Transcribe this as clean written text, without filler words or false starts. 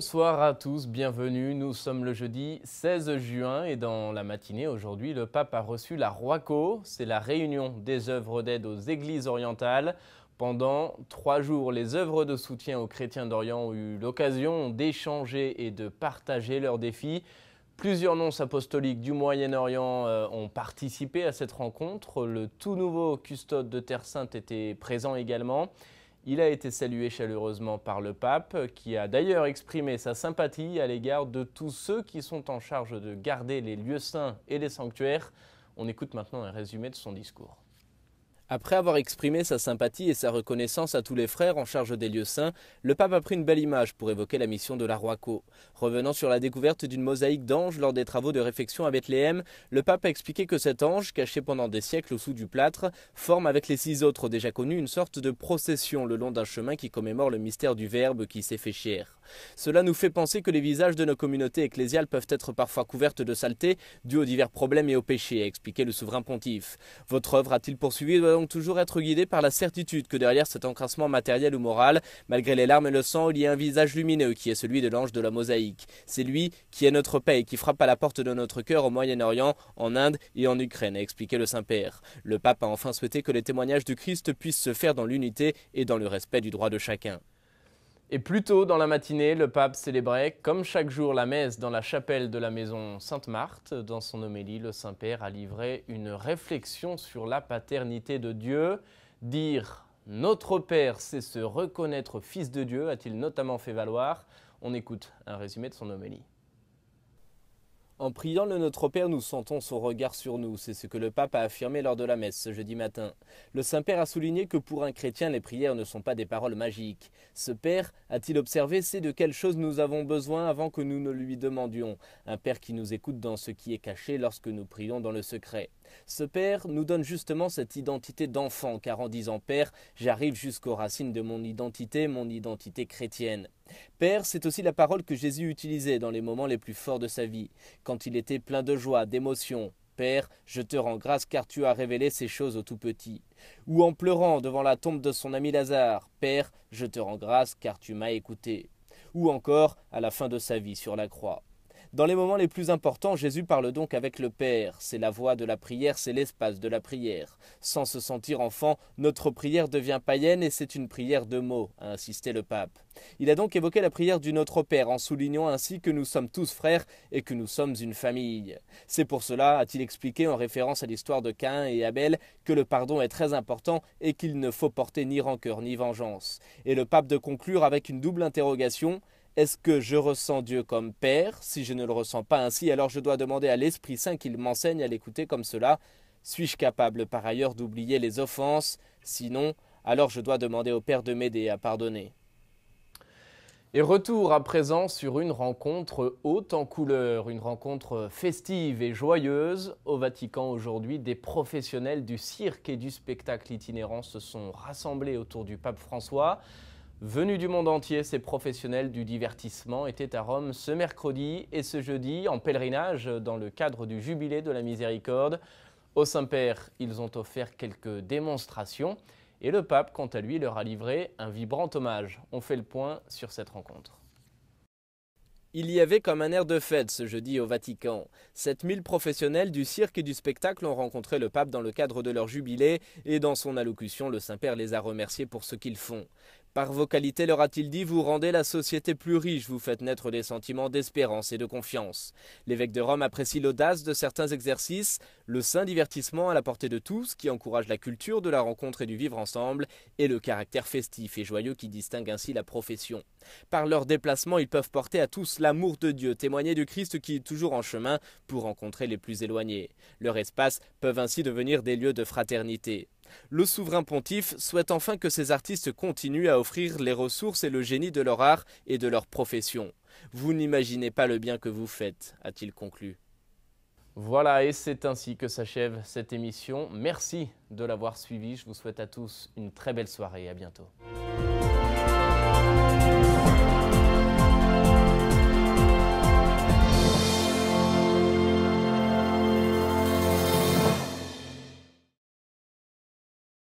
Bonsoir à tous, bienvenue. Nous sommes le jeudi 16 juin et dans la matinée aujourd'hui, le pape a reçu la Roaco. C'est la réunion des œuvres d'aide aux églises orientales. Pendant 3 jours, les œuvres de soutien aux chrétiens d'Orient ont eu l'occasion d'échanger et de partager leurs défis. Plusieurs nonces apostoliques du Moyen-Orient ont participé à cette rencontre. Le tout nouveau custode de Terre Sainte était présent également. Il a été salué chaleureusement par le pape, qui a d'ailleurs exprimé sa sympathie à l'égard de tous ceux qui sont en charge de garder les lieux saints et les sanctuaires. On écoute maintenant un résumé de son discours. Après avoir exprimé sa sympathie et sa reconnaissance à tous les frères en charge des lieux saints, le pape a pris une belle image pour évoquer la mission de la Roaco. Revenant sur la découverte d'une mosaïque d'ange lors des travaux de réfection à Bethléem, le pape a expliqué que cet ange, caché pendant des siècles sous du plâtre, forme avec les 6 autres déjà connus une sorte de procession le long d'un chemin qui commémore le mystère du Verbe qui s'est fait chair. Cela nous fait penser que les visages de nos communautés ecclésiales peuvent être parfois couvertes de saleté dues aux divers problèmes et aux péchés, a expliqué le souverain pontife. Votre œuvre, a-t-il poursuivi, doit donc toujours être guidée par la certitude que derrière cet encrassement matériel ou moral, malgré les larmes et le sang, il y a un visage lumineux qui est celui de l'ange de la mosaïque. C'est lui qui est notre paix et qui frappe à la porte de notre cœur au Moyen-Orient, en Inde et en Ukraine, a expliqué le Saint-Père. Le pape a enfin souhaité que les témoignages du Christ puissent se faire dans l'unité et dans le respect du droit de chacun. Et plus tôt dans la matinée, le pape célébrait, comme chaque jour, la messe dans la chapelle de la maison Sainte-Marthe. Dans son homélie, le Saint-Père a livré une réflexion sur la paternité de Dieu. Dire « Notre Père, c'est se reconnaître fils de Dieu », a-t-il notamment fait valoir. On écoute un résumé de son homélie. En priant le Notre Père, nous sentons son regard sur nous. C'est ce que le pape a affirmé lors de la messe ce jeudi matin. Le Saint-Père a souligné que pour un chrétien, les prières ne sont pas des paroles magiques. Ce Père, a-t-il observé, sait de quelles choses nous avons besoin avant que nous ne lui demandions. Un Père qui nous écoute dans ce qui est caché lorsque nous prions dans le secret. Ce Père nous donne justement cette identité d'enfant, car en disant Père, j'arrive jusqu'aux racines de mon identité chrétienne. Père, c'est aussi la parole que Jésus utilisait dans les moments les plus forts de sa vie, quand il était plein de joie, d'émotion. Père, je te rends grâce car tu as révélé ces choses au tout petit. Ou en pleurant devant la tombe de son ami Lazare. Père, je te rends grâce car tu m'as écouté. Ou encore à la fin de sa vie sur la croix. Dans les moments les plus importants, Jésus parle donc avec le Père. C'est la voix de la prière, c'est l'espace de la prière. Sans se sentir enfant, notre prière devient païenne et c'est une prière de mots, a insisté le pape. Il a donc évoqué la prière du Notre Père en soulignant ainsi que nous sommes tous frères et que nous sommes une famille. C'est pour cela, a-t-il expliqué en référence à l'histoire de Caïn et Abel, que le pardon est très important et qu'il ne faut porter ni rancœur ni vengeance. Et le pape de conclure avec une double interrogation. Est-ce que je ressens Dieu comme Père? Si je ne le ressens pas ainsi, alors je dois demander à l'Esprit Saint qu'il m'enseigne à l'écouter comme cela. Suis-je capable par ailleurs d'oublier les offenses? Sinon, alors je dois demander au Père de m'aider à pardonner. Et retour à présent sur une rencontre haute en couleurs, une rencontre festive et joyeuse. Au Vatican aujourd'hui, des professionnels du cirque et du spectacle itinérant se sont rassemblés autour du pape François. Venus du monde entier, ces professionnels du divertissement étaient à Rome ce mercredi et ce jeudi en pèlerinage dans le cadre du Jubilé de la Miséricorde. Au Saint-Père, ils ont offert quelques démonstrations et le pape, quant à lui, leur a livré un vibrant hommage. On fait le point sur cette rencontre. Il y avait comme un air de fête ce jeudi au Vatican. 7000 professionnels du cirque et du spectacle ont rencontré le pape dans le cadre de leur jubilé et dans son allocution, le Saint-Père les a remerciés pour ce qu'ils font. Par vos qualités, leur a-t-il dit, vous rendez la société plus riche, vous faites naître des sentiments d'espérance et de confiance. L'évêque de Rome apprécie l'audace de certains exercices, le sain divertissement à la portée de tous qui encourage la culture de la rencontre et du vivre ensemble et le caractère festif et joyeux qui distingue ainsi la profession. Par leur déplacement, ils peuvent porter à tous l'amour de Dieu, témoigner du Christ qui est toujours en chemin pour rencontrer les plus éloignés. Leurs espaces peuvent ainsi devenir des lieux de fraternité. Le souverain pontife souhaite enfin que ces artistes continuent à offrir les ressources et le génie de leur art et de leur profession. Vous n'imaginez pas le bien que vous faites, a-t-il conclu. Voilà, et c'est ainsi que s'achève cette émission. Merci de l'avoir suivi. Je vous souhaite à tous une très belle soirée et à bientôt.